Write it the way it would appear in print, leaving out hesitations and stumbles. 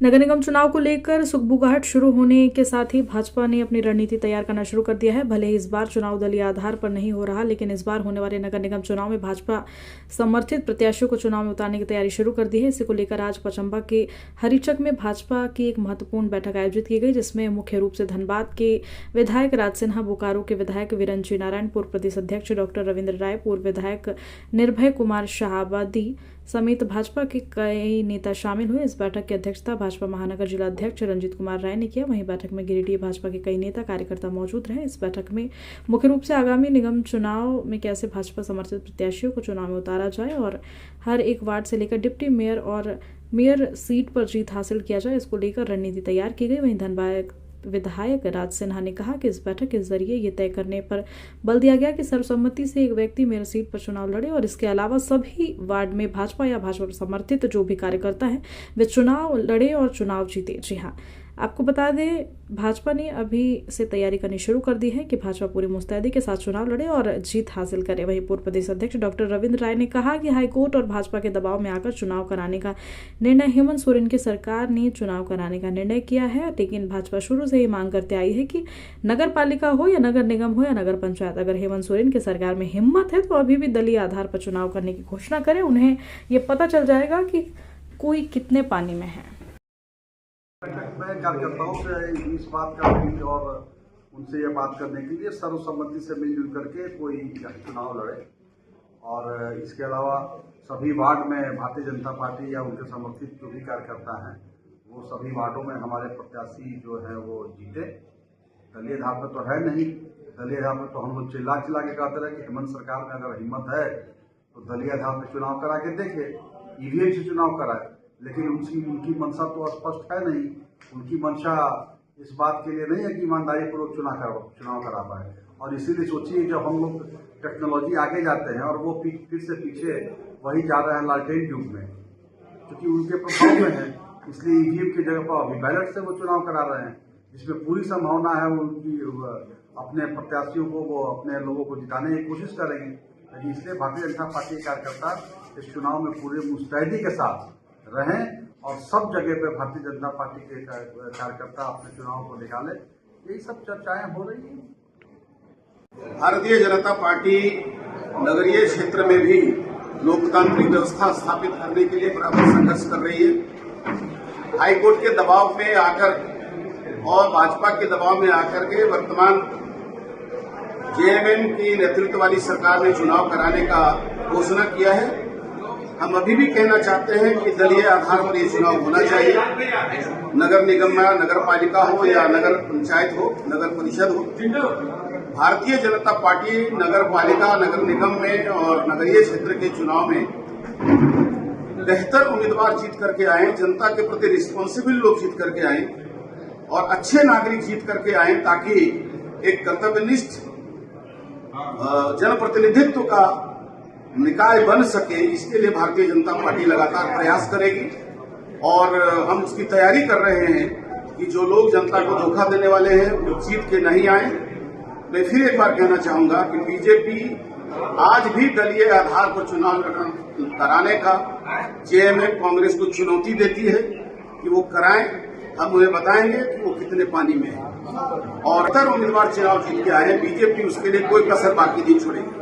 नगर निगम चुनाव को लेकर सुगबुगाहट शुरू होने के साथ ही भाजपा ने अपनी रणनीति तैयार करना शुरू कर दिया है। भले ही इस बार चुनाव दलीय आधार पर नहीं हो रहा, लेकिन इस बार होने वाले नगर निगम चुनाव में भाजपा समर्थित प्रत्याशियों को चुनाव में उतारने की तैयारी शुरू कर दी है। इसी को लेकर आज पचंबा के हरिचक में भाजपा की एक महत्वपूर्ण बैठक आयोजित की गई, जिसमें मुख्य रूप से धनबाद के विधायक राज सिन्हा, बोकारो के विधायक वीरंजी नारायण, पूर्व प्रदेश अध्यक्ष डॉक्टर रविंद्र राय, पूर्व विधायक निर्भय कुमार शाहाबादी समेत भाजपा के कई नेता शामिल हुए। इस बैठक की अध्यक्षता भाजपा महानगर जिला अध्यक्ष रंजीत कुमार राय ने किया। वहीं बैठक में गिरिडीह भाजपा के कई नेता कार्यकर्ता मौजूद रहे। इस बैठक में मुख्य रूप से आगामी निगम चुनाव में कैसे भाजपा समर्थित प्रत्याशियों को चुनाव में उतारा जाए और हर एक वार्ड से लेकर डिप्टी मेयर और मेयर सीट पर जीत हासिल किया जाए, इसको लेकर रणनीति तैयार की गई। वहीं धनबाद विधायक राज सिन्हा ने कहा कि इस बैठक के जरिए ये तय करने पर बल दिया गया कि सर्वसम्मति से एक व्यक्ति मेयर सीट पर चुनाव लड़े और इसके अलावा सभी वार्ड में भाजपा या भाजपा समर्थित जो भी कार्यकर्ता हैं वे चुनाव लड़े और चुनाव जीते। जी हाँ, आपको बता दें, भाजपा ने अभी से तैयारी करनी शुरू कर दी है कि भाजपा पूरी मुस्तैदी के साथ चुनाव लड़े और जीत हासिल करे। वहीं पूर्व प्रदेश अध्यक्ष डॉक्टर रविंद्र राय ने कहा कि हाईकोर्ट और भाजपा के दबाव में आकर चुनाव कराने का निर्णय हेमंत सोरेन की सरकार ने चुनाव कराने का निर्णय किया है, लेकिन भाजपा शुरू से ही मांग करते आई है कि नगर पालिका हो या नगर निगम हो या नगर पंचायत, अगर हेमंत सोरेन की सरकार में हिम्मत है तो अभी भी दलीय आधार पर चुनाव करने की घोषणा करे। उन्हें ये पता चल जाएगा कि कोई कितने पानी में है। मैं कार्यकर्ताओं से इस बात का भी और उनसे ये बात करने के लिए सर्वसम्मति से मिलजुल करके कोई चुनाव लड़े और इसके अलावा सभी वार्ड में भारतीय जनता पार्टी या उनके समर्थित जो भी कार्यकर्ता हैं वो सभी वार्डों में हमारे प्रत्याशी जो है वो जीते। दलीय आधार पर तो है नहीं, दलीय आधार पर तो हम लोग चिल्ला चिल्ला के कहते रहे कि हेमंत सरकार में अगर हिम्मत है तो दलीय आधार पर चुनाव करा के देखे, ईवीएम से चुनाव कराए, लेकिन उनकी मंशा तो स्पष्ट है नहीं। उनकी मंशा इस बात के लिए नहीं है कि ईमानदारी पूर्वक चुनाव करा पाए। और इसीलिए सोचिए जब हम लोग टेक्नोलॉजी आगे जाते हैं और वो फिर से पीछे वही जा रहे हैं लालटेन युग में, क्योंकि उनके प्रभाव में है, इसलिए ईवीएम की जगह पर अभी बैलेट से वो चुनाव करा रहे हैं, जिसमें पूरी संभावना है उनकी अपने प्रत्याशियों को वो अपने लोगों को जिताने की कोशिश करेंगे। लेकिन इसलिए भारतीय जनता पार्टी के कार्यकर्ता इस चुनाव में पूरे मुस्तैदी के साथ रहें और सब जगह पे भारतीय जनता पार्टी के कार्यकर्ता अपने चुनाव को निकाले। यही सब चर्चाएं हो रही हैं। भारतीय जनता पार्टी नगरीय क्षेत्र में भी लोकतांत्रिक व्यवस्था स्थापित करने के लिए बराबर संघर्ष कर रही है। हाईकोर्ट के दबाव में आकर और भाजपा के दबाव में आकर के वर्तमान जेएमएम की नेतृत्व वाली सरकार ने चुनाव कराने का घोषणा किया है। हम अभी भी कहना चाहते हैं कि दलीय आधार पर ये चुनाव होना चाहिए। नगर निगम में नगर पालिका हो या नगर पंचायत हो, नगर परिषद हो, भारतीय जनता पार्टी नगर पालिका, नगर निगम में और नगरीय क्षेत्र के चुनाव में बेहतर उम्मीदवार जीत करके आए, जनता के प्रति रिस्पॉन्सिबल लोग जीत करके आए और अच्छे नागरिक जीत करके आए, ताकि एक कर्तव्यनिष्ठ जनप्रतिनिधित्व का निकाय बन सके। इसके लिए भारतीय जनता पार्टी लगातार प्रयास करेगी और हम उसकी तैयारी कर रहे हैं कि जो लोग जनता को धोखा देने वाले हैं वो जीत के नहीं आए। मैं फिर एक बार कहना चाहूंगा कि बीजेपी आज भी दलीय आधार पर चुनाव कराने का जेएमएम कांग्रेस को चुनौती देती है कि वो कराएं। हम उन्हें बताएंगे कि वो कितने पानी में है और अगर उम्मीदवार चुनाव जीत के आए, बीजेपी उसके लिए कोई कसर बाकी नहीं छोड़ेगी।